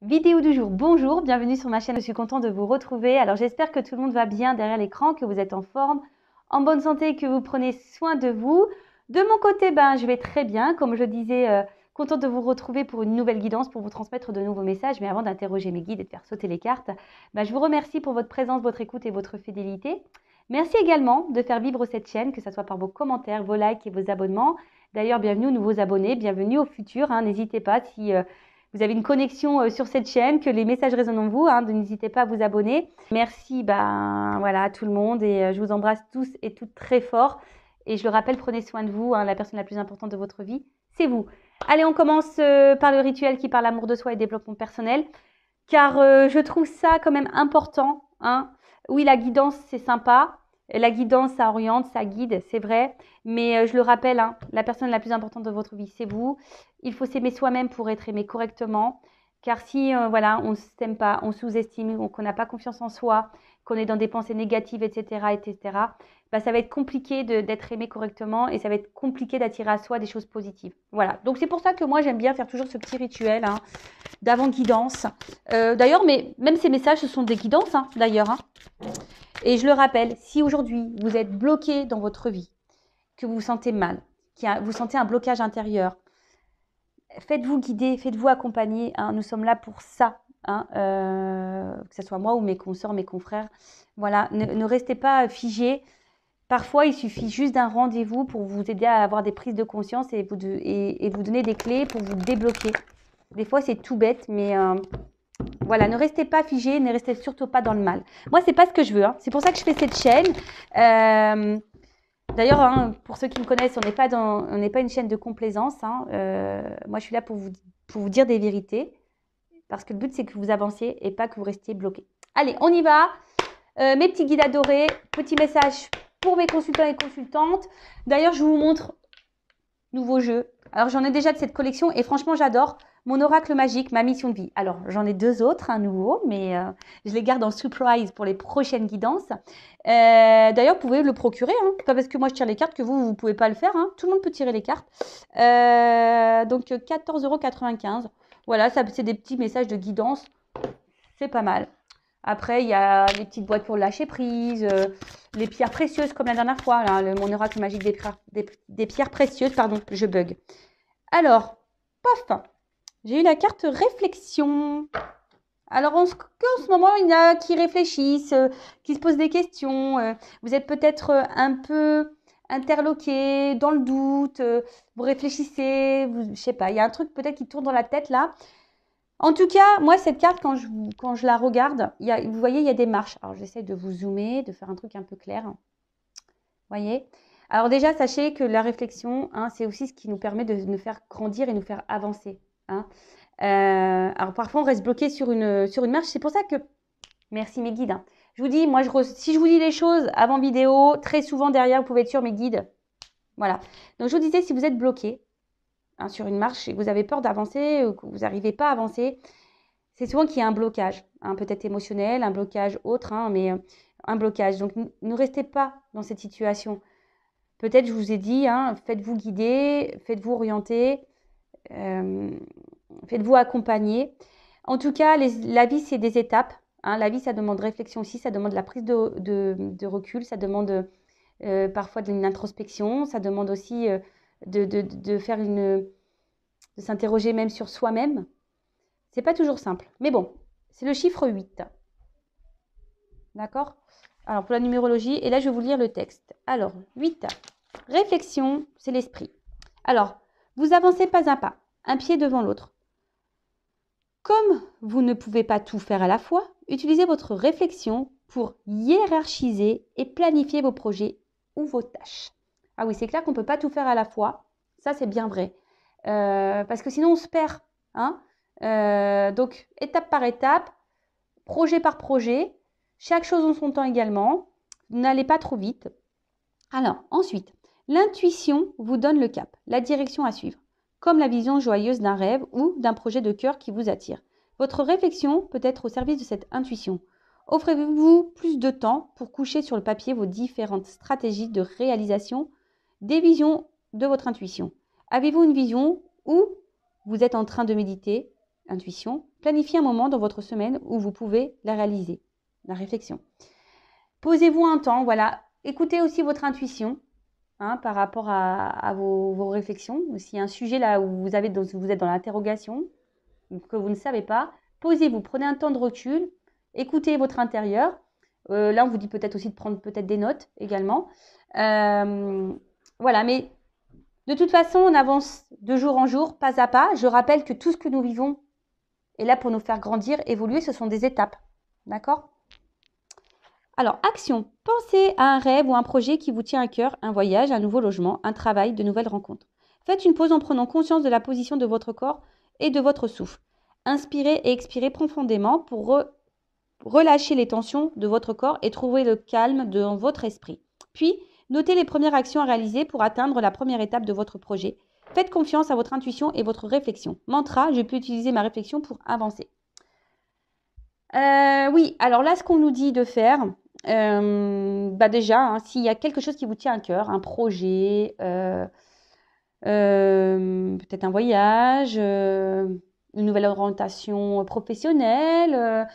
Vidéo du jour, bonjour, bienvenue sur ma chaîne, je suis contente de vous retrouver. Alors j'espère que tout le monde va bien derrière l'écran, que vous êtes en forme, en bonne santé, que vous prenez soin de vous. De mon côté, je vais très bien, comme je disais, contente de vous retrouver pour une nouvelle guidance, pour vous transmettre de nouveaux messages. Mais avant d'interroger mes guides et de faire sauter les cartes, je vous remercie pour votre présence, votre écoute et votre fidélité. Merci également de faire vivre cette chaîne, que ce soit par vos commentaires, vos likes et vos abonnements. D'ailleurs, bienvenue aux nouveaux abonnés, bienvenue aux futurs, n'hésitez pas si... vous avez une connexion sur cette chaîne, que les messages résonnent en vous, n'hésitez pas à vous abonner. Merci voilà, à tout le monde et je vous embrasse tous et toutes très fort. Et je le rappelle, prenez soin de vous, la personne la plus importante de votre vie, c'est vous. Allez, on commence par le rituel qui parle amour de soi et développement personnel, car je trouve ça quand même important. Oui, la guidance, c'est sympa. La guidance, ça oriente, ça guide, c'est vrai. Mais je le rappelle, la personne la plus importante de votre vie, c'est vous. Il faut s'aimer soi-même pour être aimé correctement. Car si voilà, on ne s'aime pas, on sous-estime, qu'on n'a pas confiance en soi, qu'on est dans des pensées négatives, etc., ça va être compliqué d'être aimé correctement et ça va être compliqué d'attirer à soi des choses positives. Voilà. Donc c'est pour ça que moi, j'aime bien faire toujours ce petit rituel d'avant-guidance. D'ailleurs, mais même ces messages, ce sont des guidances, d'ailleurs. Et je le rappelle, si aujourd'hui, vous êtes bloqué dans votre vie, que vous vous sentez mal, que vous sentez un blocage intérieur, faites-vous guider, faites-vous accompagner. Nous sommes là pour ça. Que ce soit moi ou mes consorts, mes confrères. Voilà, ne restez pas figés. Parfois, il suffit juste d'un rendez-vous pour vous aider à avoir des prises de conscience et vous donner des clés pour vous débloquer. Des fois, c'est tout bête, mais voilà, ne restez pas figés, ne restez surtout pas dans le mal. Moi, c'est pas ce que je veux. C'est pour ça que je fais cette chaîne. D'ailleurs, pour ceux qui me connaissent, on n'est pas une chaîne de complaisance. Moi, je suis là pour vous dire des vérités. Parce que le but, c'est que vous avanciez et pas que vous restiez bloqué. Allez, on y va. Mes petits guides adorés, petit message pour mes consultants et consultantes. D'ailleurs, je vous montre nouveau jeu. Alors, j'en ai déjà de cette collection et franchement, j'adore. Mon oracle magique, ma mission de vie. Alors, j'en ai deux autres, nouveaux, mais je les garde en surprise pour les prochaines guidances. D'ailleurs, vous pouvez le procurer. Pas parce que moi, je tire les cartes que vous ne pouvez pas le faire. Tout le monde peut tirer les cartes. Donc, 14,95 €. Voilà, ça, c'est des petits messages de guidance. C'est pas mal. Après, il y a les petites boîtes pour lâcher prise, les pierres précieuses comme la dernière fois, mon oracle magique des pierres précieuses, pardon, je bug. Alors, pof, j'ai eu la carte réflexion. Alors, en ce moment, il y en a qui réfléchissent, qui se posent des questions. Vous êtes peut-être un peu interloqué, dans le doute, vous réfléchissez, je sais pas, il y a un truc peut-être qui tourne dans la tête là. En tout cas, moi, cette carte, quand je la regarde, vous voyez, il y a des marches. Alors, j'essaie de vous zoomer, de faire un truc un peu clair. Vous voyez? Alors déjà, sachez que la réflexion, c'est aussi ce qui nous permet de nous faire grandir et nous faire avancer. Alors, parfois, on reste bloqué sur une marche. C'est pour ça que... Merci mes guides. Je vous dis, moi, si je vous dis les choses avant vidéo, très souvent derrière, vous pouvez être sur mes guides. Voilà. Donc, je vous disais, si vous êtes bloqué sur une marche et que vous avez peur d'avancer ou que vous n'arrivez pas à avancer, c'est souvent qu'il y a un blocage, peut-être émotionnel, un blocage autre, mais un blocage. Donc, ne restez pas dans cette situation. Peut-être, je vous ai dit, faites-vous guider, faites-vous orienter, faites-vous accompagner. En tout cas, la vie, c'est des étapes. La vie, ça demande réflexion aussi, ça demande la prise de recul, ça demande parfois de une introspection, ça demande aussi de faire de s'interroger même sur soi-même. C'est pas toujours simple. Mais bon, c'est le chiffre 8. D'accord? Alors, pour la numérologie, et là, je vais vous lire le texte. Alors, 8. Réflexion, c'est l'esprit. Alors, vous avancez pas à pas, un pied devant l'autre. Comme vous ne pouvez pas tout faire à la fois, utilisez votre réflexion pour hiérarchiser et planifier vos projets ou vos tâches. Ah oui, c'est clair qu'on ne peut pas tout faire à la fois. Ça, c'est bien vrai. Parce que sinon, on se perd. Donc, étape par étape, projet par projet, chaque chose en son temps également. N'allez pas trop vite. Alors, ensuite, l'intuition vous donne le cap, la direction à suivre, comme la vision joyeuse d'un rêve ou d'un projet de cœur qui vous attire. Votre réflexion peut être au service de cette intuition. Offrez-vous plus de temps pour coucher sur le papier vos différentes stratégies de réalisation des visions de votre intuition. Avez-vous une vision ou vous êtes en train de méditer intuition, planifiez un moment dans votre semaine où vous pouvez la réaliser, la réflexion. Posez-vous un temps, voilà. Écoutez aussi votre intuition par rapport à vos réflexions. S'il y a un sujet là où vous êtes dans l'interrogation, que vous ne savez pas, posez-vous, prenez un temps de recul, écoutez votre intérieur. Là, on vous dit peut-être aussi de prendre peut-être des notes également. Voilà, mais de toute façon, on avance de jour en jour, pas à pas. Je rappelle que tout ce que nous vivons est là pour nous faire grandir, évoluer. Ce sont des étapes. D'accord ? Alors, action. Pensez à un rêve ou un projet qui vous tient à cœur, un voyage, un nouveau logement, un travail, de nouvelles rencontres. Faites une pause en prenant conscience de la position de votre corps et de votre souffle. Inspirez et expirez profondément pour relâcher les tensions de votre corps et trouver le calme dans votre esprit. Puis, notez les premières actions à réaliser pour atteindre la première étape de votre projet. Faites confiance à votre intuition et votre réflexion. Mantra, je peux utiliser ma réflexion pour avancer. Oui, alors là, ce qu'on nous dit de faire, déjà, s'il y a quelque chose qui vous tient à cœur, un projet, peut-être un voyage, une nouvelle orientation professionnelle,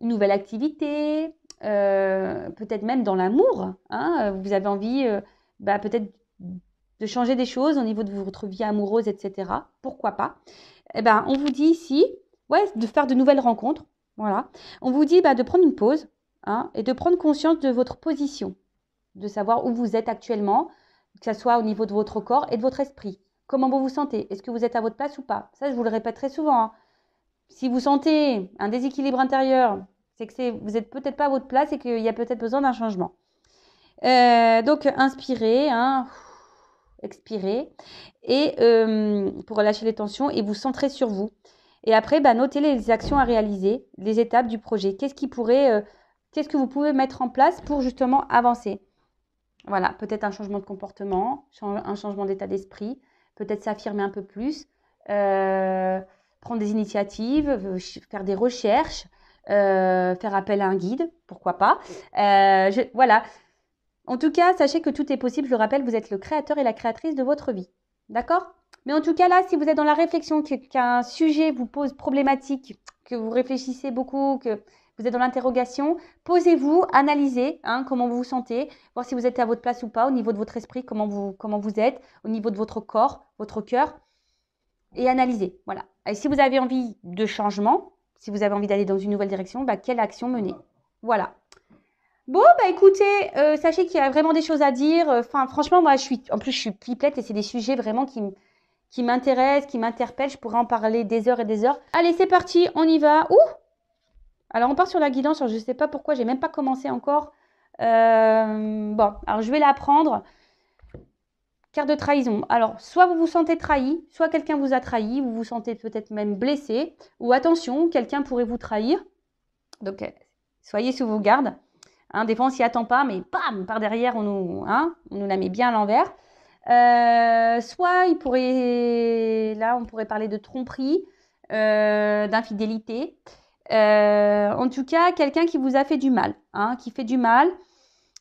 une nouvelle activité, peut-être même dans l'amour, vous avez envie peut-être de changer des choses au niveau de votre vie amoureuse, etc. Pourquoi pas? On vous dit ici, de faire de nouvelles rencontres. Voilà. On vous dit de prendre une pause et de prendre conscience de votre position, de savoir où vous êtes actuellement, que ce soit au niveau de votre corps et de votre esprit. Comment vous vous sentez? Est-ce que vous êtes à votre place ou pas? Ça, je vous le répète très souvent. Si vous sentez un déséquilibre intérieur, c'est que vous n'êtes peut-être pas à votre place et qu'il y a peut-être besoin d'un changement. Donc, inspirez, expirez, et pour relâcher les tensions et vous centrer sur vous. Et après, notez les actions à réaliser, les étapes du projet. Qu'est-ce que vous pouvez mettre en place pour justement avancer? Voilà, peut-être un changement de comportement, un changement d'état d'esprit, peut-être s'affirmer un peu plus, prendre des initiatives, faire des recherches, faire appel à un guide, pourquoi pas. Voilà. En tout cas, sachez que tout est possible. Je le rappelle, vous êtes le créateur et la créatrice de votre vie. D'accord? Mais en tout cas, là, si vous êtes dans la réflexion, qu'un sujet vous pose problématique, que vous réfléchissez beaucoup, que vous êtes dans l'interrogation, posez-vous, analysez comment vous vous sentez, voir si vous êtes à votre place ou pas, au niveau de votre esprit, comment vous êtes, au niveau de votre corps, votre cœur, et analysez. Voilà. Et si vous avez envie de changement, si vous avez envie d'aller dans une nouvelle direction, quelle action mener? Voilà. Bon, écoutez, sachez qu'il y a vraiment des choses à dire. Franchement, moi, je suis pipelette et c'est des sujets vraiment qui m'intéressent, qui m'interpellent. Je pourrais en parler des heures et des heures. Allez, c'est parti, on y va. Ouh! Alors, on part sur la guidance. Je ne sais pas pourquoi, j'ai même pas commencé encore. Alors je vais la prendre. Carte de trahison. Alors, soit vous vous sentez trahi, soit quelqu'un vous a trahi, vous vous sentez peut-être même blessé. Ou attention, quelqu'un pourrait vous trahir. Donc, soyez sous vos gardes. Des fois, on s'y attend pas, mais bam, par derrière, on nous la met bien à l'envers. Soit on pourrait parler de tromperie, d'infidélité. En tout cas, quelqu'un qui vous a fait du mal, qui fait du mal.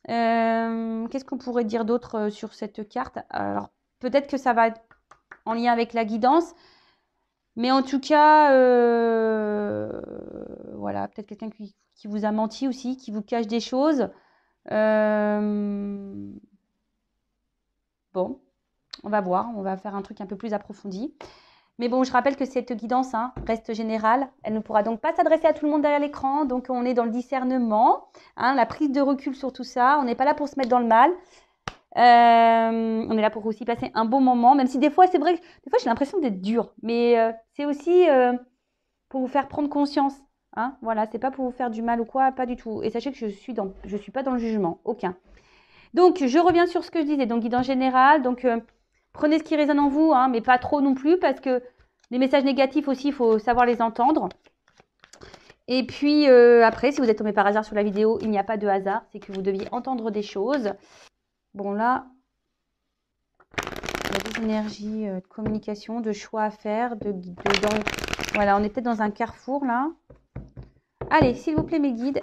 Qu'est-ce qu'on pourrait dire d'autre sur cette carte? Alors, peut-être que ça va être en lien avec la guidance. Mais en tout cas, voilà, peut-être quelqu'un qui vous a menti aussi, qui vous cache des choses. Bon, on va voir, on va faire un truc un peu plus approfondi. Mais bon, je rappelle que cette guidance reste générale. Elle ne pourra donc pas s'adresser à tout le monde derrière l'écran. Donc, on est dans le discernement, la prise de recul sur tout ça. On n'est pas là pour se mettre dans le mal. On est là pour aussi passer un bon moment, même si des fois, c'est vrai que des fois, j'ai l'impression d'être dure. Mais c'est aussi pour vous faire prendre conscience. Voilà, c'est pas pour vous faire du mal ou quoi, pas du tout. Et sachez que je suis pas dans le jugement, aucun. Donc, je reviens sur ce que je disais. Donc, guidance générale. Donc, prenez ce qui résonne en vous, mais pas trop non plus, parce que les messages négatifs aussi, il faut savoir les entendre. Et puis, après, si vous êtes tombé par hasard sur la vidéo, il n'y a pas de hasard. C'est que vous deviez entendre des choses. Bon, là, il y a des énergies de communication, de choix à faire. Voilà, on est peut-être dans un carrefour, là. Allez, s'il vous plaît, mes guides.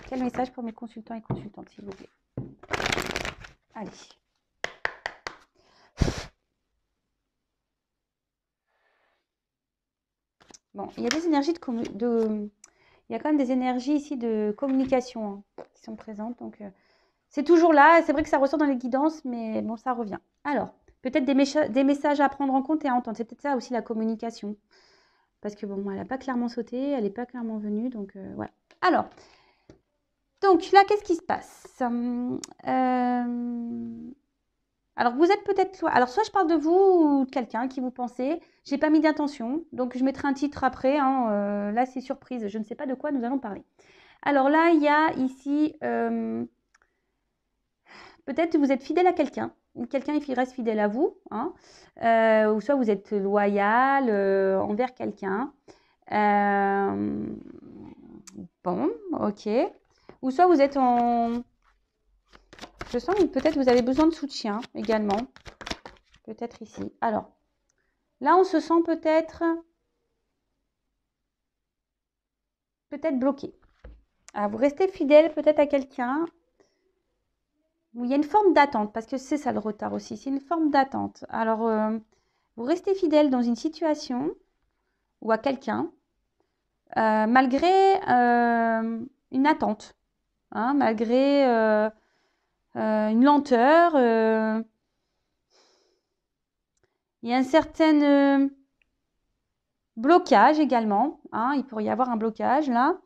Quel message pour mes consultants et consultantes, s'il vous plaît? Allez. Bon, il y a des énergies il y a quand même des énergies ici de communication qui sont présentes. Donc, c'est toujours là. C'est vrai que ça ressort dans les guidances, mais bon, ça revient. Alors, peut-être des messages à prendre en compte et à entendre. C'est peut-être ça aussi la communication. Parce que bon, elle n'a pas clairement sauté, elle n'est pas clairement venue. Donc, voilà. Alors, donc là, qu'est-ce qui se passe Alors, vous êtes peut-être... Alors, soit je parle de vous ou de quelqu'un qui vous pensez. Je n'ai pas mis d'intention, donc je mettrai un titre après. Hein, là, c'est surprise. Je ne sais pas de quoi nous allons parler. Alors là, il y a ici... peut-être que vous êtes fidèle à quelqu'un. Ou quelqu'un il reste fidèle à vous. Hein, ou soit vous êtes loyal envers quelqu'un. Bon, ok. Ou soit vous êtes en... Je sens que peut-être vous avez besoin de soutien également. Peut-être ici. Alors, là, on se sent peut-être bloqué. Alors, vous restez fidèle peut-être à quelqu'un où il y a une forme d'attente, parce que c'est ça le retard aussi, c'est une forme d'attente. Alors, vous restez fidèle dans une situation ou à quelqu'un, malgré une attente, hein, malgré une lenteur. Il y a un certain blocage également. Hein, il pourrait y avoir un blocage là.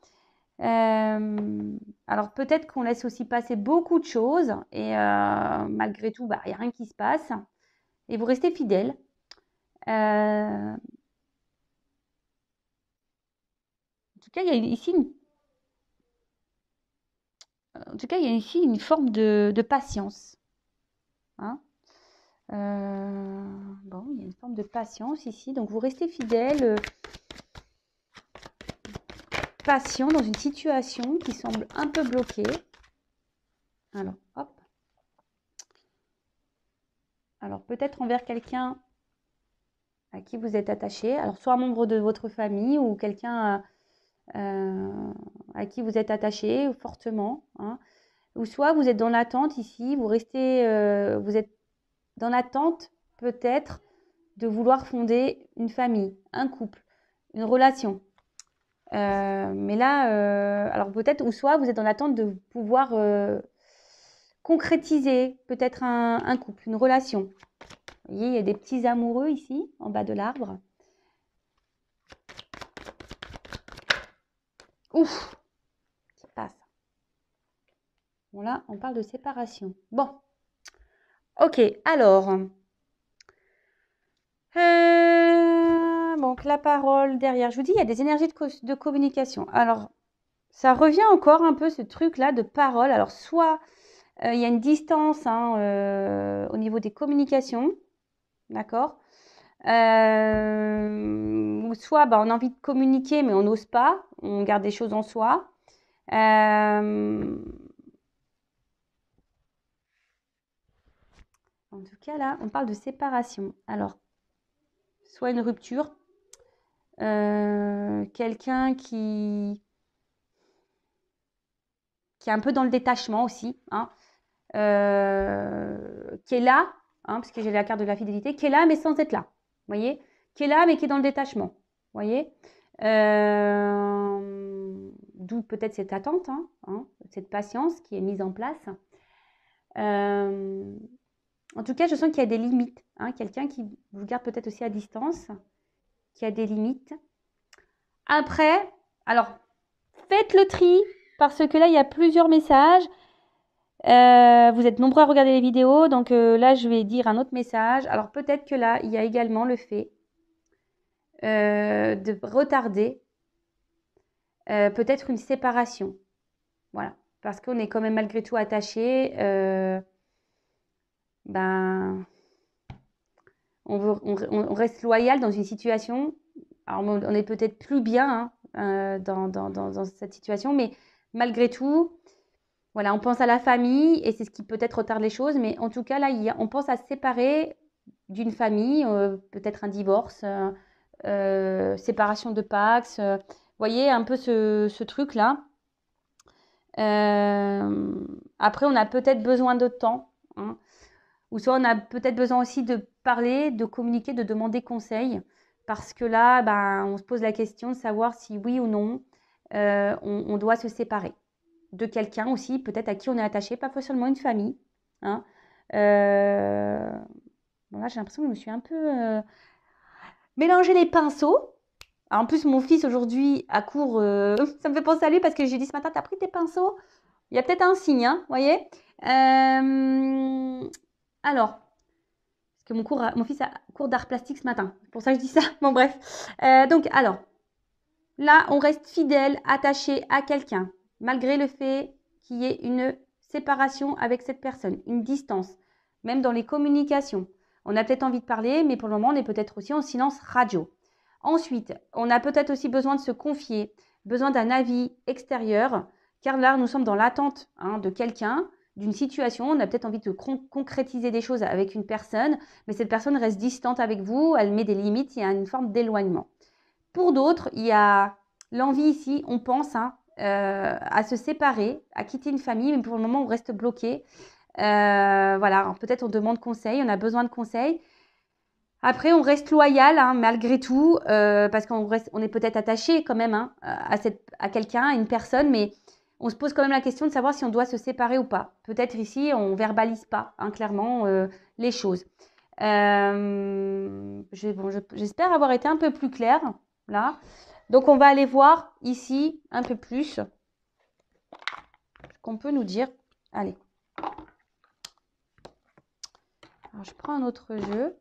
Alors peut-être qu'on laisse aussi passer beaucoup de choses et malgré tout, il n'y a rien qui se passe. Et vous restez fidèle. En tout cas, il y a ici une forme de patience. Hein. Bon, il y a une forme de patience ici. Donc vous restez fidèle, patient dans une situation qui semble un peu bloquée. Alors, hop. Alors peut-être envers quelqu'un à qui vous êtes attaché. Alors soit un membre de votre famille ou quelqu'un à qui vous êtes attaché fortement. Hein. Ou soit vous êtes dans l'attente ici, vous êtes dans l'attente peut-être de vouloir fonder une famille, un couple, une relation. Mais là, alors peut-être, ou soit vous êtes dans l'attente de pouvoir concrétiser peut-être un couple, une relation. Vous voyez, il y a des petits amoureux ici, en bas de l'arbre. Ouf, qui passe. Bon là, on parle de séparation. Bon, ok, alors. Donc la parole derrière. Je vous dis, il y a des énergies de communication. Alors, ça revient encore un peu ce truc-là de parole. Alors, soit il y a une distance hein, au niveau des communications, d'accord, ou soit on a envie de communiquer, mais on n'ose pas, on garde des choses en soi. En tout cas, là, on parle de séparation. Alors, soit une rupture, quelqu'un qui est un peu dans le détachement aussi, hein, qui est là, hein, parce que j'ai la carte de la fidélité, qui est là mais sans être là, vous voyez, qui est là mais qui est dans le détachement, vous voyez, d'où peut-être cette attente, hein, cette patience qui est mise en place. En tout cas, je sens qu'il y a des limites, hein, quelqu'un qui vous garde peut-être aussi à distance, qui a des limites. Après, alors, faites le tri, parce que là, il y a plusieurs messages. Vous êtes nombreux à regarder les vidéos, donc là, je vais dire un autre message. Alors, peut-être que là, il y a également le fait de retarder peut-être une séparation. Voilà. Parce qu'on est quand même malgré tout attaché. On reste loyal dans une situation. Alors, on est peut-être plus bien hein, dans cette situation, mais malgré tout, voilà, on pense à la famille et c'est ce qui peut-être retarde les choses. Mais en tout cas, là, on pense à se séparer d'une famille, peut-être un divorce, séparation de Pax. Vous voyez un peu ce truc-là. Après, on a peut-être besoin de temps. Hein, ou soit on a peut-être besoin aussi de parler, de communiquer, de demander conseil parce que là, ben, on se pose la question de savoir si oui ou non, on doit se séparer de quelqu'un aussi, peut-être à qui on est attaché, pas forcément une famille. Hein. Bon, là, j'ai l'impression que je me suis un peu mélangé les pinceaux. Alors, en plus, mon fils aujourd'hui à court, ça me fait penser à lui parce que j'ai dit ce matin, t'as pris tes pinceaux? Il y a peut-être un signe, hein, vous voyez. Alors, parce que mon fils a cours d'art plastique ce matin, c'est pour ça que je dis ça. Bon, bref. Donc, alors, là, on reste fidèle, attaché à quelqu'un, malgré le fait qu'il y ait une séparation avec cette personne, une distance, même dans les communications. On a peut-être envie de parler, mais pour le moment, on est peut-être aussi en silence radio. Ensuite, on a peut-être aussi besoin de se confier, besoin d'un avis extérieur, car là, nous sommes dans l'attente de quelqu'un, d'une situation. On a peut-être envie de concrétiser des choses avec une personne, mais cette personne reste distante avec vous, elle met des limites, il y a une forme d'éloignement. Pour d'autres, il y a l'envie ici, on pense à se séparer, à quitter une famille, mais pour le moment, on reste bloqué. Voilà, peut-être on demande conseil, on a besoin de conseils. Après, on reste loyal malgré tout, parce qu'on est peut-être attaché quand même à quelqu'un, à une personne, mais on se pose quand même la question de savoir si on doit se séparer ou pas. Peut-être ici, on ne verbalise pas clairement les choses. J'espère avoir été un peu plus claire là. Donc, on va aller voir ici un peu plus ce qu'on peut nous dire. Allez. Alors, je prends un autre jeu.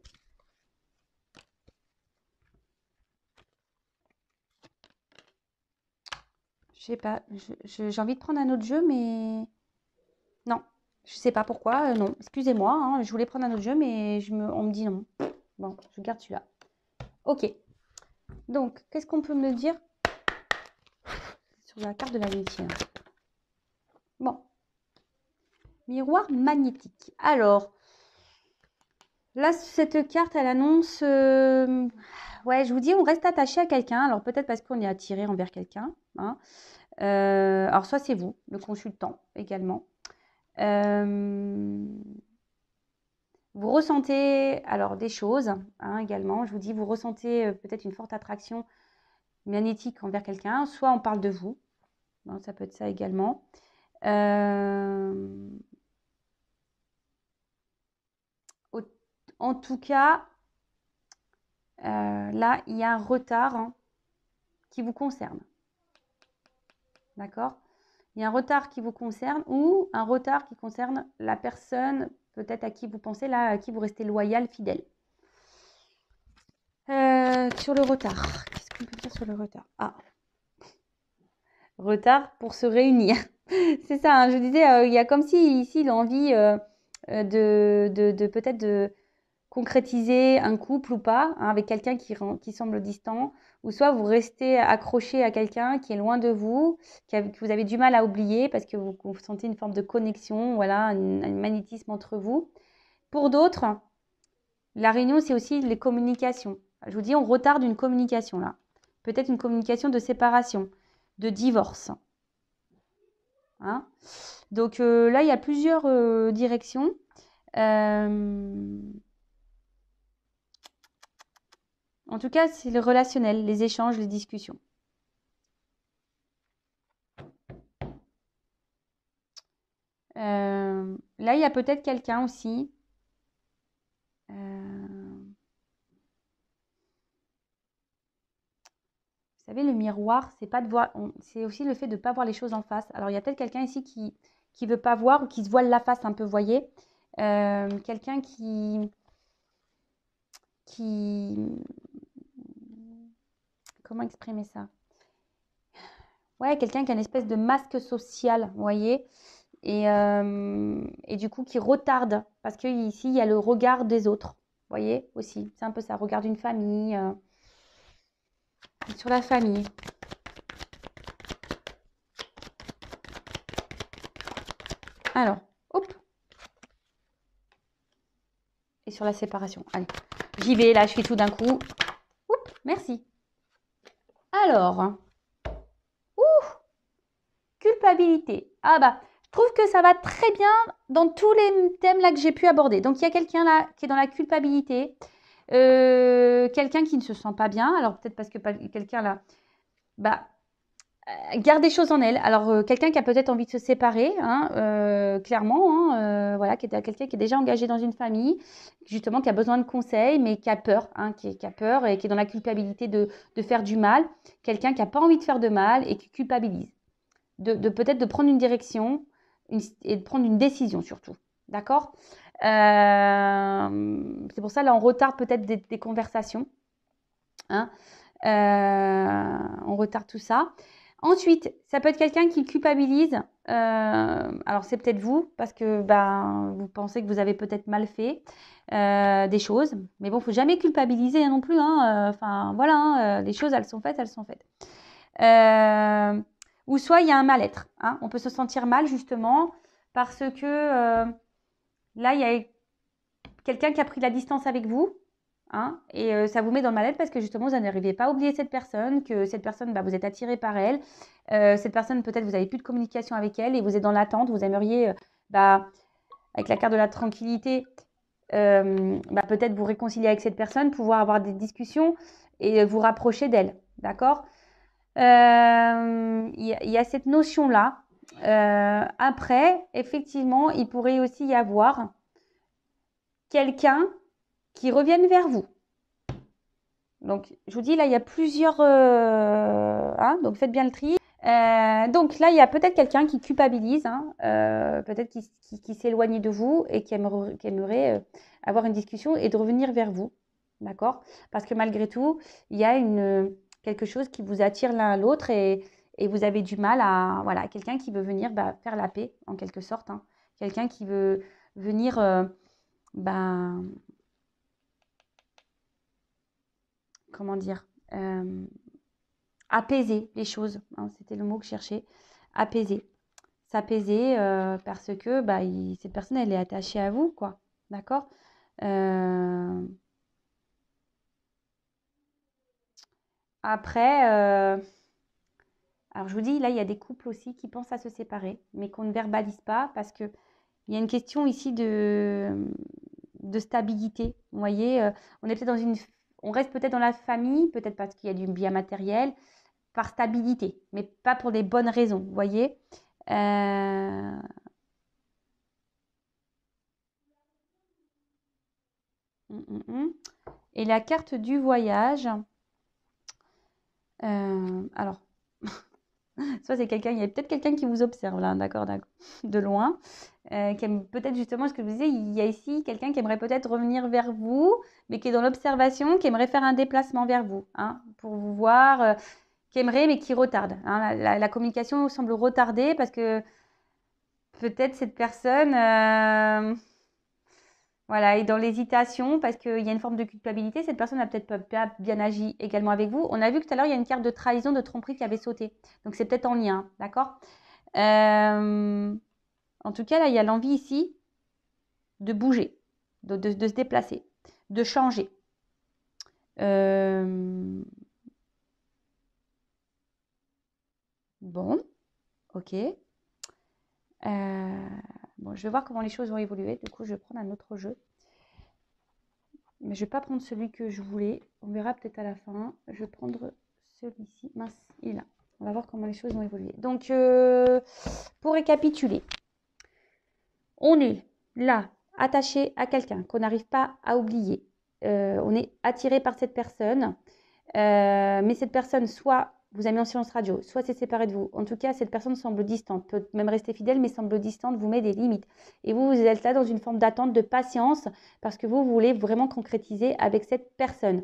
Je sais pas, j'ai envie de prendre un autre jeu, mais non, je sais pas pourquoi, non, excusez-moi, je voulais prendre un autre jeu, mais on me dit non. Bon, je garde celui-là. Ok, donc, qu'est-ce qu'on peut me dire sur la carte de l'amitié? Bon, miroir magnétique. Alors, là, cette carte, elle annonce... ouais, je vous dis, on reste attaché à quelqu'un. Alors, peut-être parce qu'on est attiré envers quelqu'un. Alors, soit c'est vous, le consultant également. Vous ressentez alors des choses également. Je vous dis, vous ressentez peut-être une forte attraction magnétique envers quelqu'un. Soit on parle de vous. Ça peut être ça également. En tout cas, là, il y a un retard qui vous concerne. D'accord? Il y a un retard qui vous concerne ou un retard qui concerne la personne peut-être à qui vous pensez, là, à qui vous restez loyal, fidèle. Sur le retard, qu'est-ce qu'on peut dire sur le retard? Retard pour se réunir. C'est ça, je disais, il y a comme si ici l'envie de peut-être de concrétiser un couple ou pas, avec quelqu'un qui semble distant, ou soit vous restez accroché à quelqu'un qui est loin de vous, que vous avez du mal à oublier parce que vous sentez une forme de connexion, voilà, un magnétisme entre vous. Pour d'autres, la réunion, c'est aussi les communications. Je vous dis, on retarde une communication là. Peut-être une communication de séparation, de divorce. Donc là, il y a plusieurs directions. En tout cas, c'est le relationnel, les échanges, les discussions. Là, il y a peut-être quelqu'un aussi. Vous savez, le miroir, c'est pas de voir, c'est aussi le fait de ne pas voir les choses en face. Alors, il y a peut-être quelqu'un ici qui ne veut pas voir ou qui se voile la face un peu, vous voyez. Quelqu'un qui... Comment exprimer ça? Ouais, quelqu'un qui a une espèce de masque social, vous voyez. Et du coup, qui retarde. Parce que ici, il y a le regard des autres. Vous voyez aussi. C'est un peu ça. Regard d'une famille. Sur la famille. Alors, hop. Et sur la séparation. Allez, j'y vais. Là, je fais tout d'un coup. Oups, merci. Alors. Culpabilité. Ah bah, je trouve que ça va très bien dans tous les thèmes là que j'ai pu aborder. Donc, il y a quelqu'un là qui est dans la culpabilité. Quelqu'un qui ne se sent pas bien, alors peut-être parce que quelqu'un là, bah, garde des choses en elle. Alors, quelqu'un qui a peut-être envie de se séparer, hein, clairement, hein, voilà, quelqu'un qui est déjà engagé dans une famille, justement, qui a besoin de conseils, mais qui a peur, hein, qui a peur et qui est dans la culpabilité de faire du mal. Quelqu'un qui n'a pas envie de faire de mal et qui culpabilise. Peut-être de prendre une direction et de prendre une décision surtout. D'accord. C'est pour ça, là, on retarde peut-être des conversations. Hein. On retarde tout ça. Ensuite, ça peut être quelqu'un qui culpabilise. Alors, c'est peut-être vous, parce que vous pensez que vous avez peut-être mal fait des choses. Mais bon, il ne faut jamais culpabiliser non plus. Hein. Enfin, voilà, hein, les choses, elles sont faites, elles sont faites. Ou soit, il y a un mal-être. Hein. On peut se sentir mal, justement, parce que là, il y a quelqu'un qui a pris de la distance avec vous. Hein, et ça vous met dans le mal-être parce que justement, vous n'arrivez pas à oublier cette personne, que cette personne, vous êtes attiré par elle. Cette personne, peut-être, vous n'avez plus de communication avec elle et vous êtes dans l'attente. Vous aimeriez, avec la carte de la tranquillité, peut-être vous réconcilier avec cette personne, pouvoir avoir des discussions et vous rapprocher d'elle. D'accord. Il y a cette notion-là. Après, effectivement, il pourrait aussi y avoir quelqu'un qui revienne vers vous. Donc, je vous dis, là, il y a plusieurs... donc, faites bien le tri. Donc, là, il y a peut-être quelqu'un qui culpabilise, hein, peut-être qui s'éloigne de vous et qui aimerait avoir une discussion et de revenir vers vous. D'accord. Parce que malgré tout, il y a quelque chose qui vous attire l'un à l'autre et vous avez du mal à... Voilà, quelqu'un qui veut venir faire la paix, en quelque sorte. Hein. Quelqu'un qui veut venir... comment dire, apaiser les choses. Hein, c'était le mot que je cherchais. Apaiser. S'apaiser parce que cette personne, elle est attachée à vous, quoi. D'accord. Après, alors je vous dis, là, il y a des couples aussi qui pensent à se séparer, mais qu'on ne verbalise pas parce qu'il y a une question ici de stabilité. Vous voyez, on reste peut-être dans la famille, peut-être parce qu'il y a du bien matériel, par stabilité, mais pas pour des bonnes raisons, vous voyez. Et la carte du voyage, alors, soit c'est quelqu'un, il y a peut-être quelqu'un qui vous observe là, d'accord, de loin, qui aime peut-être justement ce que je vous disais, il y a ici quelqu'un qui aimerait peut-être revenir vers vous, mais qui est dans l'observation, qui aimerait faire un déplacement vers vous, hein, pour vous voir, qui aimerait mais qui retarde. Hein. La communication semble retardée parce que peut-être cette personne est dans l'hésitation parce qu'il y a une forme de culpabilité. Cette personne n'a peut-être pas bien agi également avec vous. On a vu que tout à l'heure, il y a une carte de trahison, de tromperie qui avait sauté. Donc, c'est peut-être en lien, d'accord. En tout cas, là, il y a l'envie ici de bouger, de se déplacer, de changer. Bon, ok. Bon, je vais voir comment les choses vont évoluer. Du coup, je vais prendre un autre jeu. Mais je ne vais pas prendre celui que je voulais. On verra peut-être à la fin. Je vais prendre celui-ci. Mince, il est là. On va voir comment les choses vont évoluer. Donc, pour récapituler, on est là, attaché à quelqu'un qu'on n'arrive pas à oublier. On est attiré par cette personne. Mais cette personne, soit vous avez mis en silence radio, soit c'est séparé de vous. En tout cas, cette personne semble distante, peut même rester fidèle, mais semble distante, vous met des limites. Et vous êtes là dans une forme d'attente, de patience, parce que vous voulez vraiment concrétiser avec cette personne.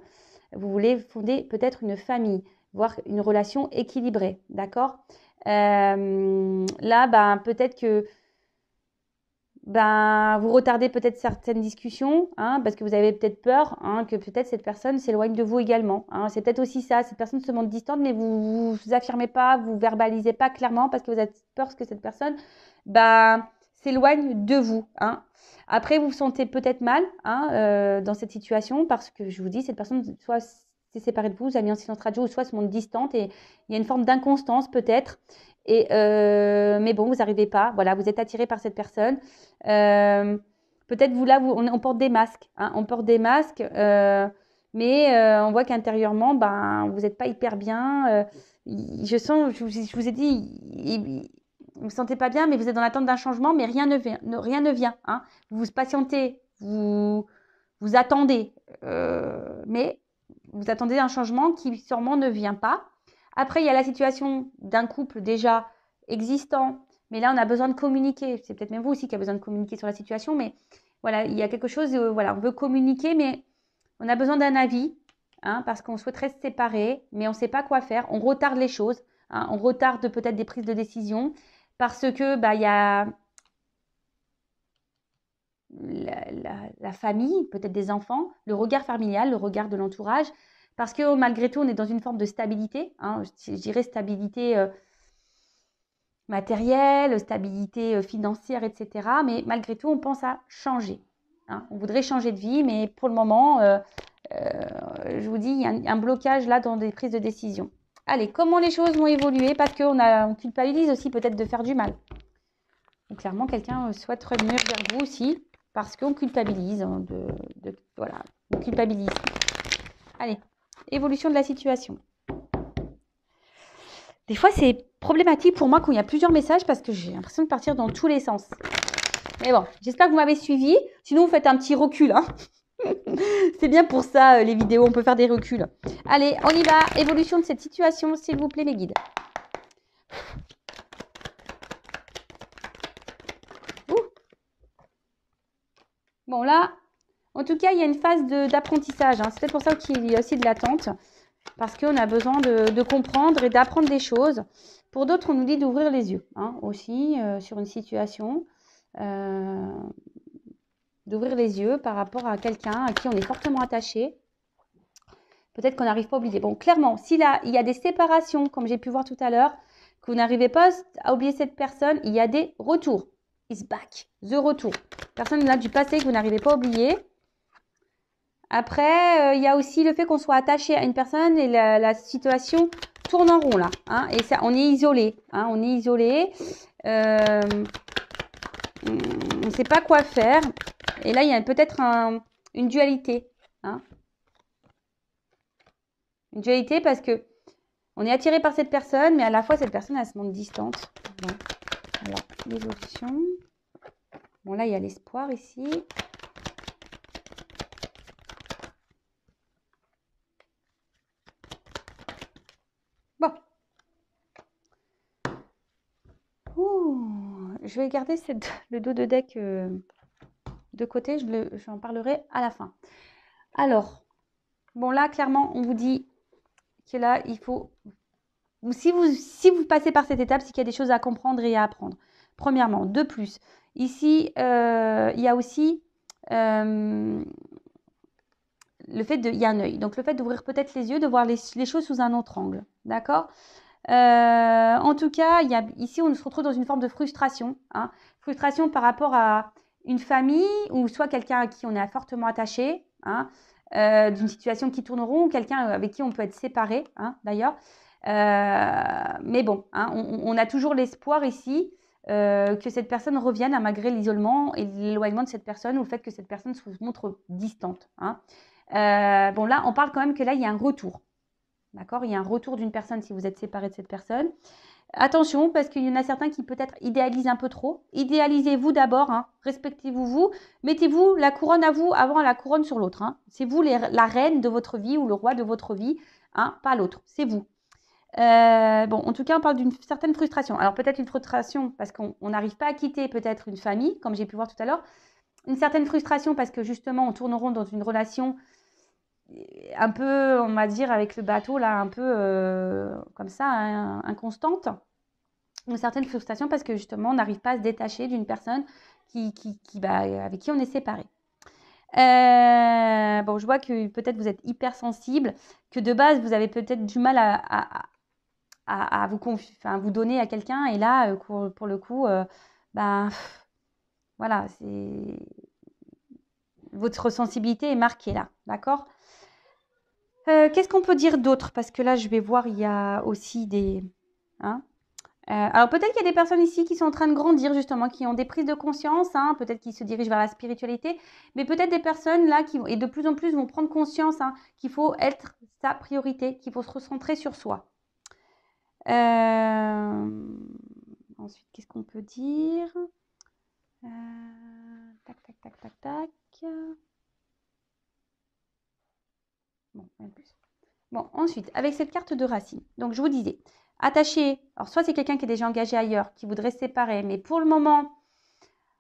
Vous voulez fonder peut-être une famille, voire une relation équilibrée, d'accord. Là, peut-être que vous retardez peut-être certaines discussions, hein, parce que vous avez peut-être peur, hein, que peut-être cette personne s'éloigne de vous également. Hein. C'est peut-être aussi ça, cette personne se montre distante, mais vous affirmez pas, vous verbalisez pas clairement parce que vous avez peur que cette personne s'éloigne de vous. Hein. Après, vous vous sentez peut-être mal dans cette situation parce que je vous dis, cette personne soit s'est séparée de vous, vous avez mis en silence radio, ou soit se montre distante et il y a une forme d'inconstance peut-être. Mais bon, vous n'arrivez pas. Voilà, vous êtes attiré par cette personne. Peut-être Peut-être vous là, on porte des masques, hein, on porte des masques, mais on voit qu'intérieurement, ben, vous n'êtes pas hyper bien. Je sens, je vous ai dit, vous ne vous sentez pas bien, mais vous êtes dans l'attente d'un changement, mais rien ne vient. Rien ne vient, hein. Vous vous patientez, vous attendez, mais vous attendez un changement qui sûrement ne vient pas. Après, il y a la situation d'un couple déjà existant, mais là, on a besoin de communiquer. C'est peut-être même vous aussi qui avez besoin de communiquer sur la situation, mais voilà, il y a quelque chose, voilà, on veut communiquer, mais on a besoin d'un avis, hein, parce qu'on souhaiterait se séparer, mais on ne sait pas quoi faire. On retarde les choses, hein, on retarde peut-être des prises de décision, parce que bah, il y a la famille, peut-être des enfants, le regard familial, le regard de l'entourage, parce que malgré tout, on est dans une forme de stabilité, hein, je dirais stabilité matérielle, stabilité financière, etc. Mais malgré tout, on pense à changer, hein. On voudrait changer de vie, mais pour le moment, je vous dis, il y a un blocage là dans des prises de décision. Allez, comment les choses vont évoluer? Parce qu'on culpabilise aussi peut-être de faire du mal. Donc, clairement, quelqu'un souhaite revenir vers vous aussi parce qu'on culpabilise. Hein, voilà, on culpabilise. Allez, évolution de la situation. Des fois, c'est problématique pour moi quand il y a plusieurs messages parce que j'ai l'impression de partir dans tous les sens. Mais bon, j'espère que vous m'avez suivi. Sinon, vous faites un petit recul. Hein. C'est bien pour ça, les vidéos, on peut faire des reculs. Allez, on y va. Évolution de cette situation, s'il vous plaît, mes guides. Bon, là, en tout cas, il y a une phase d'apprentissage. Hein. C'est peut-être pour ça qu'il y a aussi de l'attente. Parce qu'on a besoin de comprendre et d'apprendre des choses. Pour d'autres, on nous dit d'ouvrir les yeux. Hein, aussi, sur une situation. D'ouvrir les yeux par rapport à quelqu'un à qui on est fortement attaché. Peut-être qu'on n'arrive pas à oublier. Bon, clairement, si là, il y a des séparations, comme j'ai pu voir tout à l'heure, que vous n'arrivez pas à oublier cette personne, il y a des retours. Is back. The retour. Personne là du passé que vous n'arrivez pas à oublier. Après, il y a aussi le fait qu'on soit attaché à une personne et la situation tourne en rond là. Hein, et ça, on est isolé. Hein, on est isolé. On ne sait pas quoi faire. Et là, il y a peut-être une dualité. Hein. Une dualité parce que on est attiré par cette personne, mais à la fois, cette personne, elle se montre distante. Bon. Alors, l'évolution. Bon, là, il y a l'espoir ici. Bon. Ouh, je vais garder le dos de deck de côté. J'en parlerai à la fin. Alors, bon, là, clairement, on vous dit que là, il faut... Si vous passez par cette étape, c'est qu'il y a des choses à comprendre et à apprendre. Premièrement. De plus, ici, il y a aussi le fait il y a un œil. Donc, le fait d'ouvrir peut-être les yeux, de voir les choses sous un autre angle. D'accord ? En tout cas, ici, on se retrouve dans une forme de frustration. Hein. Frustration par rapport à une famille ou soit quelqu'un à qui on est fortement attaché, hein, d'une situation qui tourne rond ou quelqu'un avec qui on peut être séparé, hein, d'ailleurs. Mais bon, hein, on a toujours l'espoir ici que cette personne revienne malgré l'isolement et l'éloignement de cette personne ou le fait que cette personne se montre distante. Hein. Bon, là, on parle quand même que là, il y a un retour. D'accord ? Il y a un retour d'une personne si vous êtes séparé de cette personne. Attention, parce qu'il y en a certains qui peut-être idéalisent un peu trop. Idéalisez-vous d'abord, hein. Respectez-vous vous. Mettez-vous la couronne à vous avant la couronne sur l'autre. Hein. C'est vous la reine de votre vie ou le roi de votre vie, hein, pas l'autre. C'est vous. Bon, en tout cas, on parle d'une certaine frustration. Alors peut-être une frustration parce qu'on n'arrive pas à quitter peut-être une famille, comme j'ai pu voir tout à l'heure. Une certaine frustration parce que justement, on tourne rond dans une relation un peu, on va dire, avec le bateau, là, un peu comme ça, hein, inconstante. Une certaine frustration parce que justement, on n'arrive pas à se détacher d'une personne avec qui on est séparé. Bon, je vois que peut-être vous êtes hypersensible, que de base, vous avez peut-être du mal à vous donner à quelqu'un. Et là, pour le coup, voilà, votre sensibilité est marquée là, d'accord ? Qu'est-ce qu'on peut dire d'autre? Parce que là, je vais voir, il y a aussi des... Hein, Alors peut-être qu'il y a des personnes ici qui sont en train de grandir justement, qui ont des prises de conscience, hein, peut-être qu'ils se dirigent vers la spiritualité, mais peut-être des personnes là qui et de plus en plus vont prendre conscience hein, qu'il faut être sa priorité, qu'il faut se recentrer sur soi. Ensuite, qu'est-ce qu'on peut dire? Tac, tac, tac, tac, tac. Bon, rien de plus. Bon, ensuite, avec cette carte de racine, donc je vous disais, attaché, alors soit c'est quelqu'un qui est déjà engagé ailleurs, qui voudrait se séparer, mais pour le moment,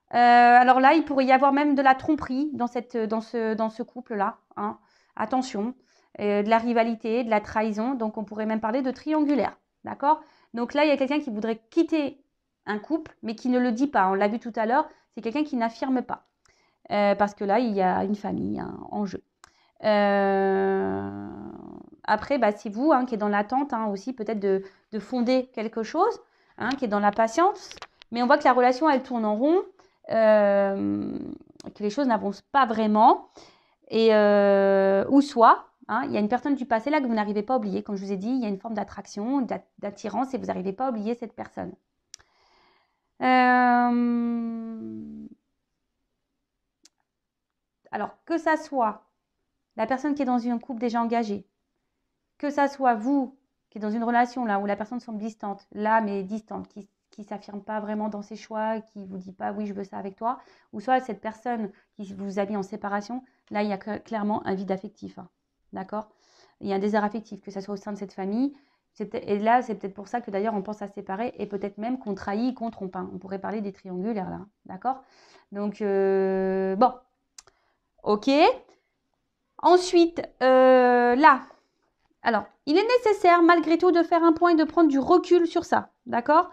alors là, il pourrait y avoir même de la tromperie dans ce couple-là. Hein. Attention, de la rivalité, de la trahison, donc on pourrait même parler de triangulaire. D'accord? Donc là, il y a quelqu'un qui voudrait quitter un couple, mais qui ne le dit pas. On l'a vu tout à l'heure, c'est quelqu'un qui n'affirme pas. Parce que là, il y a une famille hein, en jeu. Après, bah, c'est vous hein, qui est dans l'attente hein, aussi peut-être de fonder quelque chose, hein, qui est dans la patience. Mais on voit que la relation, elle tourne en rond, que les choses n'avancent pas vraiment. Et ou soit, hein, il y a une personne du passé là que vous n'arrivez pas à oublier. Comme je vous ai dit, il y a une forme d'attraction, d'attirance et vous n'arrivez pas à oublier cette personne. Alors, que ça soit la personne qui est dans un couple déjà engagé, que ça soit vous qui est dans une relation là où la personne semble distante, là mais distante, qui ne s'affirme pas vraiment dans ses choix, qui ne vous dit pas oui je veux ça avec toi, ou soit cette personne qui vous a mis en séparation, là il y a clairement un vide affectif. Hein. D'accord? Il y a un désert affectif, que ça soit au sein de cette famille. Et là, c'est peut-être pour ça que d'ailleurs on pense à se séparer et peut-être même qu'on trahit, qu'on trompe. Hein. On pourrait parler des triangulaires là. D'accord? Donc, bon. Ok. Ensuite, là, alors, il est nécessaire malgré tout de faire un point et de prendre du recul sur ça, d'accord?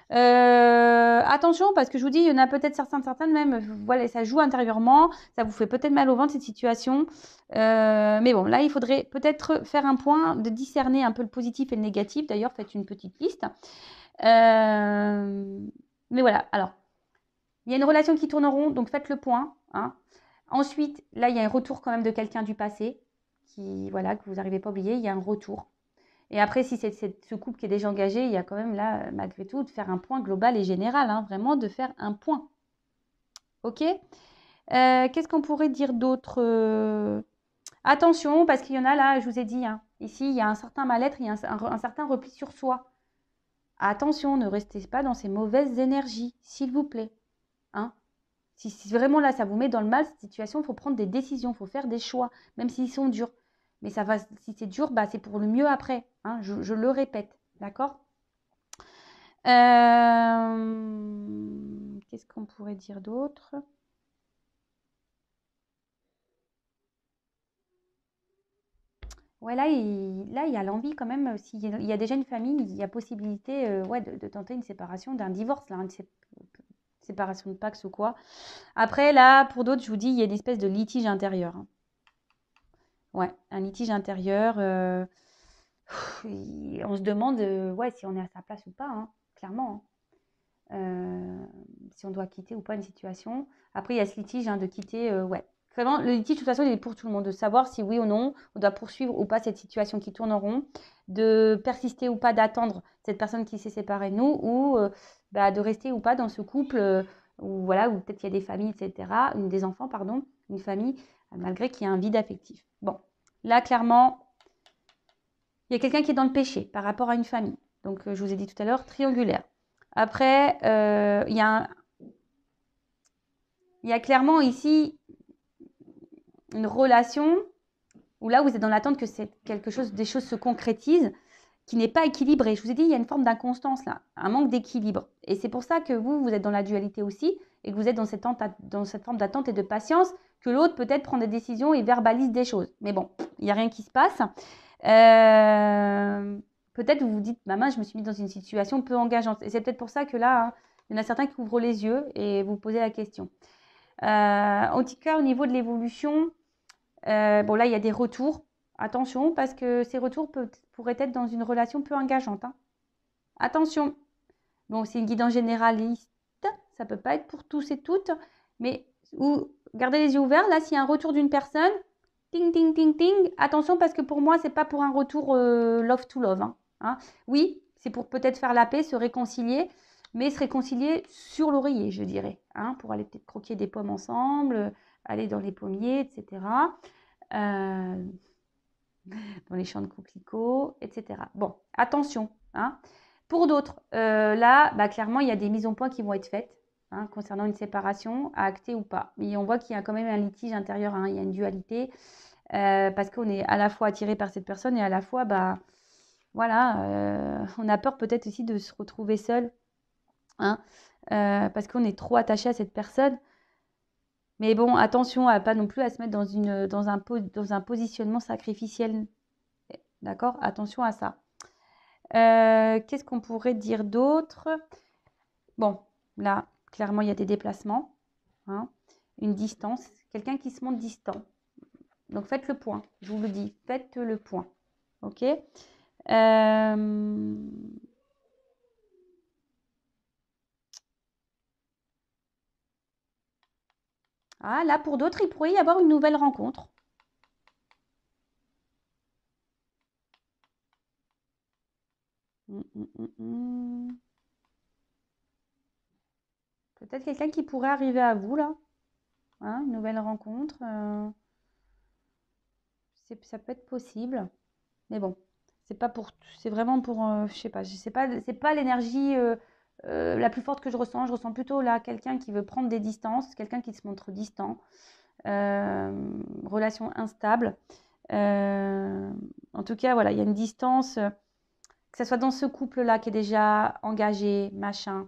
Attention, parce que je vous dis, il y en a peut-être certaines même, voilà, ça joue intérieurement, ça vous fait peut-être mal au ventre cette situation. Mais bon, là, il faudrait peut-être faire un point, de discerner un peu le positif et le négatif. D'ailleurs, faites une petite liste. Mais voilà, alors, il y a une relation qui tourne en rond, donc faites le point. Hein. Ensuite, là, il y a un retour quand même de quelqu'un du passé, voilà, que vous n'arrivez pas à oublier, il y a un retour. Et après, si c'est ce couple qui est déjà engagé, il y a quand même là, malgré tout, de faire un point global et général, hein, vraiment de faire un point. Ok? Qu'est-ce qu'on pourrait dire d'autre? Attention, parce qu'il y en a là, je vous ai dit, hein, ici, il y a un certain mal-être, il y a un certain repli sur soi. Attention, ne restez pas dans ces mauvaises énergies, s'il vous plaît. Hein? Si vraiment là, ça vous met dans le mal, cette situation, il faut prendre des décisions, il faut faire des choix, même s'ils sont durs. Mais ça va, si c'est dur, bah, c'est pour le mieux après. Hein, je le répète. D'accord? Qu'est-ce qu'on pourrait dire d'autre? Ouais, là, il y a l'envie quand même. S'il y a déjà une famille, il y a possibilité ouais, de tenter une séparation, d'un divorce, là, une séparation de Pax ou quoi. Après, là, pour d'autres, je vous dis, il y a une espèce de litige intérieur. Hein. Ouais, un litige intérieur. On se demande ouais, si on est à sa place ou pas, hein, clairement. Hein. Si on doit quitter ou pas une situation. Après, il y a ce litige hein, de quitter. Ouais. Vraiment, le litige, de toute façon, il est pour tout le monde. De savoir si oui ou non, on doit poursuivre ou pas cette situation qui tourne en rond. De persister ou pas, d'attendre cette personne qui s'est séparée de nous. Ou bah, de rester ou pas dans ce couple où, voilà, où peut-être il y a des familles, etc. Des enfants, pardon. Une famille, malgré qu'il y ait un vide affectif. Bon. Là, clairement, il y a quelqu'un qui est dans le péché par rapport à une famille. Donc, je vous ai dit tout à l'heure, triangulaire. Après, il y a clairement ici une relation où là, vous êtes dans l'attente que des choses se concrétisent, qui n'est pas équilibrée. Je vous ai dit, il y a une forme d'inconstance là, un manque d'équilibre. Et c'est pour ça que vous êtes dans la dualité aussi, et que vous êtes dans cette forme d'attente et de patience, que l'autre peut-être prend des décisions et verbalise des choses. Mais bon, il n'y a rien qui se passe. Peut-être vous vous dites, maman, je me suis mise dans une situation peu engageante. Et c'est peut-être pour ça que là, hein, il y en a certains qui ouvrent les yeux et vous posez la question. En tout cas, au niveau de l'évolution, bon là, il y a des retours. Attention, parce que ces retours pourraient être dans une relation peu engageante. Hein. Attention. Bon, c'est une guidance généraliste. Ça ne peut pas être pour tous et toutes. Mais gardez les yeux ouverts. Là, s'il y a un retour d'une personne, ting, ting, ting, ting. Attention, parce que pour moi, ce n'est pas pour un retour love to love. Hein. Hein. Oui, c'est pour peut-être faire la paix, se réconcilier, mais se réconcilier sur l'oreiller, je dirais, hein, pour aller peut-être croquer des pommes ensemble, aller dans les pommiers, etc. Euh, dans les champs de coquelicots, etc. Bon, attention, hein. Pour d'autres, là, bah, clairement, il y a des mises au point qui vont être faites, hein, concernant une séparation, à acter ou pas. Mais on voit qu'il y a quand même un litige intérieur, hein, il y a une dualité, parce qu'on est à la fois attiré par cette personne et à la fois, bah, voilà, on a peur peut-être aussi de se retrouver seul, hein, parce qu'on est trop attaché à cette personne. Mais bon, attention à pas non plus à se mettre dans un positionnement sacrificiel. D'accord? Attention à ça. Qu'est-ce qu'on pourrait dire d'autre? Bon, là, clairement, il y a des déplacements, hein, une distance, quelqu'un qui se montre distant. Donc, faites le point, je vous le dis, faites le point. OK? Ah, là, pour d'autres, il pourrait y avoir une nouvelle rencontre. Peut-être quelqu'un qui pourrait arriver à vous, là. Hein, une nouvelle rencontre. Ça peut être possible. Mais bon, c'est vraiment pour, je sais pas, c'est pas l'énergie la plus forte que je ressens. Je ressens plutôt là quelqu'un qui veut prendre des distances, quelqu'un qui se montre distant, relation instable. En tout cas, voilà, il y a une distance, que ce soit dans ce couple-là qui est déjà engagé, machin,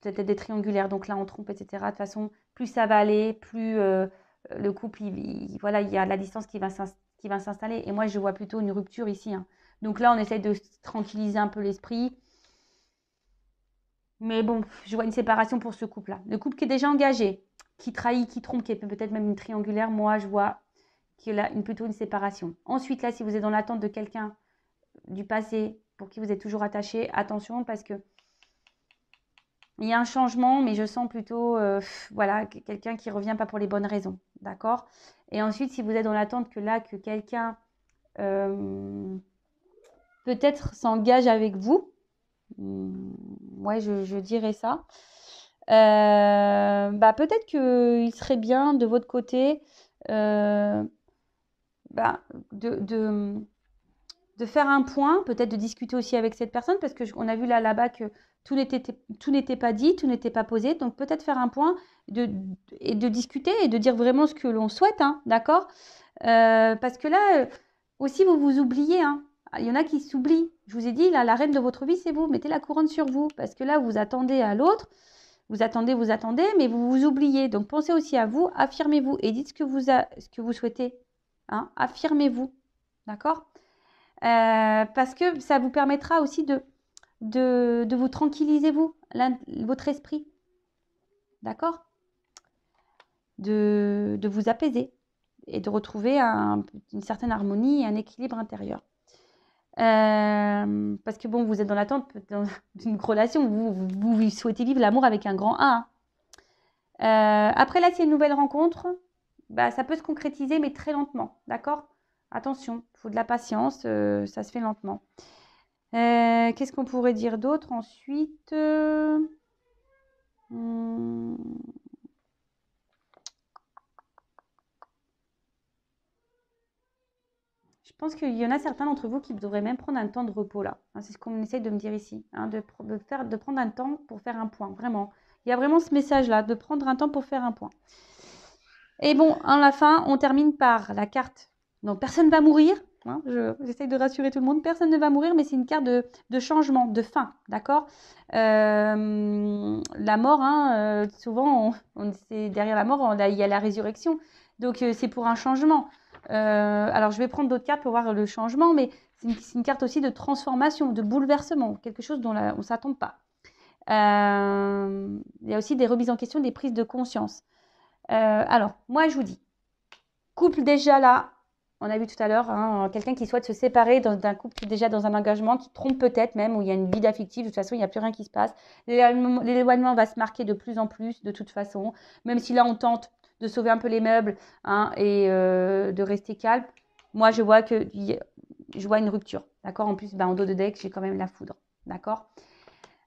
peut-être des triangulaires, donc là on trompe, etc. De toute façon, plus ça va aller, plus le couple, voilà, il y a la distance qui va s'installer. Et moi, je vois plutôt une rupture ici, hein. Donc là, on essaye de tranquilliser un peu l'esprit. Mais bon, je vois une séparation pour ce couple-là. Le couple qui est déjà engagé, qui trahit, qui trompe, qui est peut-être même une triangulaire, moi, je vois qu'il y a plutôt une séparation. Ensuite, là, si vous êtes dans l'attente de quelqu'un du passé pour qui vous êtes toujours attaché, attention parce que il y a un changement, mais je sens plutôt voilà, quelqu'un qui ne revient pas pour les bonnes raisons. D'accord? Et ensuite, si vous êtes dans l'attente que quelqu'un peut-être s'engage avec vous, ouais, je dirais ça. Bah, peut-être qu'il serait bien de votre côté bah, de faire un point, peut-être de discuter aussi avec cette personne, parce qu'on a vu là-bas que tout n'était pas dit, tout n'était pas posé. Donc peut-être faire un point et de discuter et de dire vraiment ce que l'on souhaite, hein, d'accord? Parce que là, aussi, vous vous oubliez, hein. Il y en a qui s'oublient. Je vous ai dit, là, la reine de votre vie, c'est vous. Mettez la couronne sur vous. Parce que là, vous attendez à l'autre. Vous attendez, mais vous vous oubliez. Donc pensez aussi à vous, affirmez-vous et dites ce que vous souhaitez, hein. Affirmez-vous, d'accord? Parce que ça vous permettra aussi de vous tranquilliser, votre esprit, d'accord? De vous apaiser et de retrouver une certaine harmonie et un équilibre intérieur. Parce que bon, vous êtes dans l'attente d'une relation, vous souhaitez vivre l'amour avec un grand A, hein. Après là, s'il y a une nouvelle rencontre, bah, ça peut se concrétiser, mais très lentement, d'accord? Attention, il faut de la patience, ça se fait lentement. Qu'est-ce qu'on pourrait dire d'autre ensuite? Je pense qu'il y en a certains d'entre vous qui devraient même prendre un temps de repos là, hein, c'est ce qu'on essaye de me dire ici, hein, de prendre un temps pour faire un point, vraiment. Il y a vraiment ce message-là, de prendre un temps pour faire un point. Et bon, à la fin, on termine par la carte. Donc, personne ne va mourir. Hein, j'essaye de rassurer tout le monde. Personne ne va mourir, mais c'est une carte de changement, de fin. D'accord? La mort, hein, souvent, c'est derrière la mort, il y a la résurrection. Donc, c'est pour un changement. Alors, je vais prendre d'autres cartes pour voir le changement, mais c'est une carte aussi de transformation, de bouleversement, quelque chose dont on ne s'attend pas. Il y a aussi des remises en question, des prises de conscience. Alors, moi, je vous dis, couple déjà là, on a vu tout à l'heure, hein, quelqu'un qui souhaite se séparer d'un couple qui est déjà dans un engagement, qui trompe peut-être même, où il y a une vide affective, de toute façon, il n'y a plus rien qui se passe. L'éloignement va se marquer de plus en plus, de toute façon, même si là, on tente de sauver un peu les meubles, hein, et de rester calme. Moi, je vois une rupture. D'accord? En plus, en dos de deck, j'ai quand même la foudre. D'accord?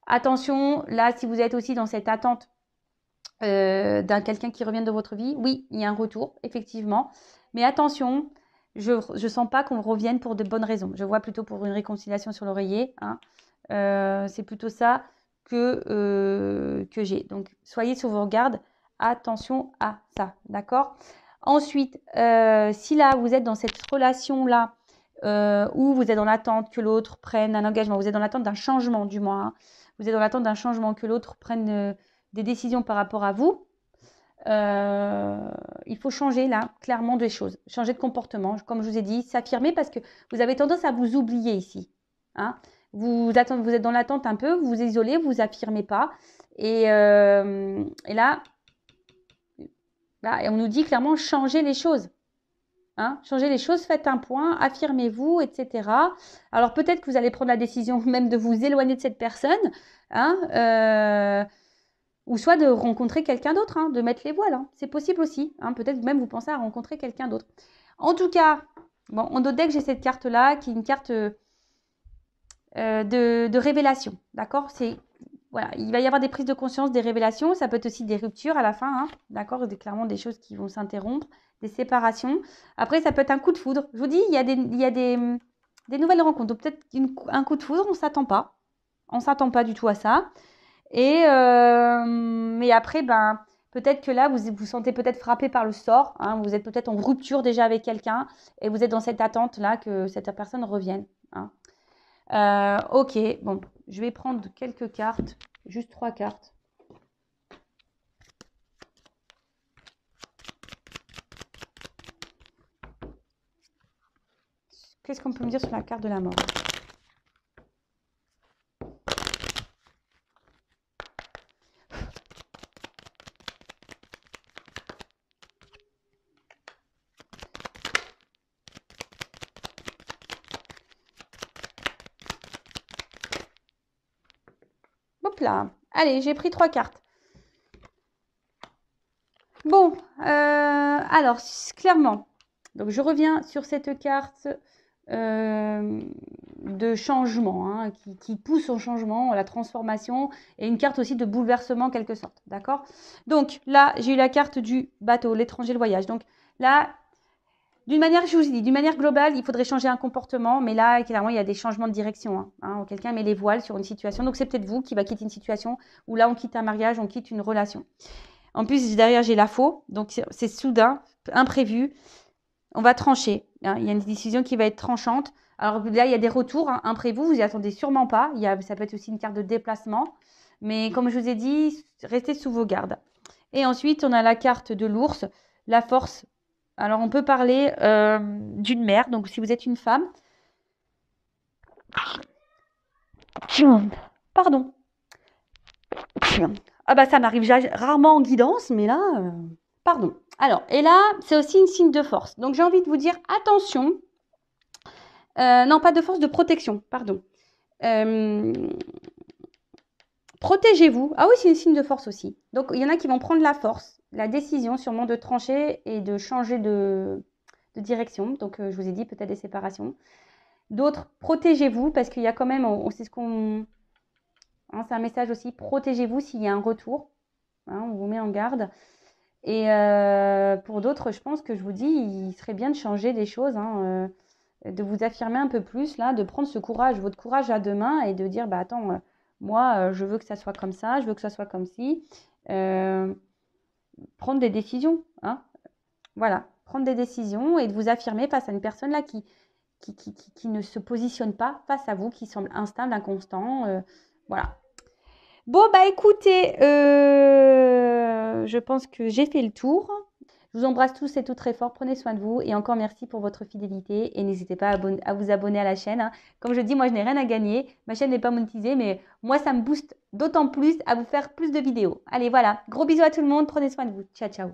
Attention, là, si vous êtes aussi dans cette attente d'un quelqu'un qui revient de votre vie, oui, il y a un retour, effectivement. Mais attention, je ne sens pas qu'on revienne pour de bonnes raisons. Je vois plutôt pour une réconciliation sur l'oreiller. Hein. C'est plutôt ça que j'ai. Donc, soyez sur vos gardes. Attention à ça. D'accord? Ensuite, si là, vous êtes dans cette relation-là, où vous êtes dans l'attente que l'autre prenne un engagement, vous êtes dans l'attente d'un changement, du moins. Hein. Vous êtes dans l'attente d'un changement, que l'autre prenne des décisions par rapport à vous. Il faut changer là, clairement, des choses. Changer de comportement, comme je vous ai dit, s'affirmer parce que vous avez tendance à vous oublier ici. Hein. Vous êtes dans l'attente un peu, vous vous isolez, vous affirmez pas. Et là, on nous dit clairement changer les choses. Hein, changez les choses, faites un point, affirmez-vous, etc. Alors peut-être que vous allez prendre la décision même de vous éloigner de cette personne, hein, ou soit de rencontrer quelqu'un d'autre, hein, de mettre les voiles. Hein. C'est possible aussi. Hein, peut-être même vous pensez à rencontrer quelqu'un d'autre. En tout cas, bon, en dos de deck, j'ai cette carte-là qui est une carte de révélation. D'accord? Voilà, il va y avoir des prises de conscience, des révélations. Ça peut être aussi des ruptures à la fin. Hein, d'accord? Clairement des choses qui vont s'interrompre, des séparations. Après, ça peut être un coup de foudre. Je vous dis, il y a des nouvelles rencontres. Donc peut-être un coup de foudre, on ne s'attend pas. On ne s'attend pas du tout à ça. Mais après, peut-être que là, vous vous sentez peut-être frappé par le sort. Hein, vous êtes peut-être en rupture déjà avec quelqu'un et vous êtes dans cette attente-là que cette personne revienne. Hein. Ok, bon, je vais prendre quelques cartes, juste 3 cartes. Qu'est-ce qu'on peut me dire sur la carte de la mort ? Hop là. Allez, j'ai pris 3 cartes. Bon, alors, clairement, donc je reviens sur cette carte de changement, hein, qui pousse au changement, à la transformation, et une carte aussi de bouleversement en quelque sorte, d'accord? Donc là, j'ai eu la carte du bateau, l'étranger, le voyage. Donc là, d'une manière, je vous ai dit, d'une manière globale, il faudrait changer un comportement, mais là, clairement, il y a des changements de direction. Hein, quelqu'un met les voiles sur une situation, donc c'est peut-être vous qui va quitter une situation où là, on quitte un mariage, on quitte une relation. En plus, derrière, j'ai la faux, donc c'est soudain, imprévu. On va trancher. Hein, il y a une décision qui va être tranchante. Alors là, il y a des retours imprévus, vous n'y attendez sûrement pas. Ça peut être aussi une carte de déplacement. Mais comme je vous ai dit, restez sous vos gardes. Et ensuite, on a la carte de l'ours, la force. Alors, on peut parler d'une mère. Donc, si vous êtes une femme. Pardon. Ah ça m'arrive rarement en guidance, mais là, pardon. Alors, et là, c'est aussi une signe de force. Donc, j'ai envie de vous dire, attention. Non, pas de force, de protection, pardon. Protégez-vous. Ah oui, c'est une signe de force aussi. Donc, il y en a qui vont prendre la force, la décision sûrement de trancher et de changer de direction. Donc, je vous ai dit peut-être des séparations. D'autres, protégez-vous parce qu'il y a quand même, c'est ce qu'on... Hein, c'est un message aussi, protégez-vous s'il y a un retour. Hein, on vous met en garde. Et pour d'autres, je pense que je vous dis, il serait bien de changer des choses, hein, de vous affirmer un peu plus, là, de prendre ce courage, votre courage à deux mains et de dire, attends, moi, je veux que ça soit comme ça, je veux que ça soit comme ci. Prendre des décisions, hein. Voilà, prendre des décisions et de vous affirmer face à une personne là qui ne se positionne pas face à vous, qui semble instable, inconstant. Voilà. Bon, écoutez, je pense que j'ai fait le tour. Je vous embrasse tous et toutes très fort. Prenez soin de vous. Et encore merci pour votre fidélité. Et n'hésitez pas à vous abonner à la chaîne. Hein. Comme je dis, moi, je n'ai rien à gagner. Ma chaîne n'est pas monétisée, mais moi, ça me booste d'autant plus à vous faire plus de vidéos. Allez, voilà. Gros bisous à tout le monde. Prenez soin de vous. Ciao, ciao.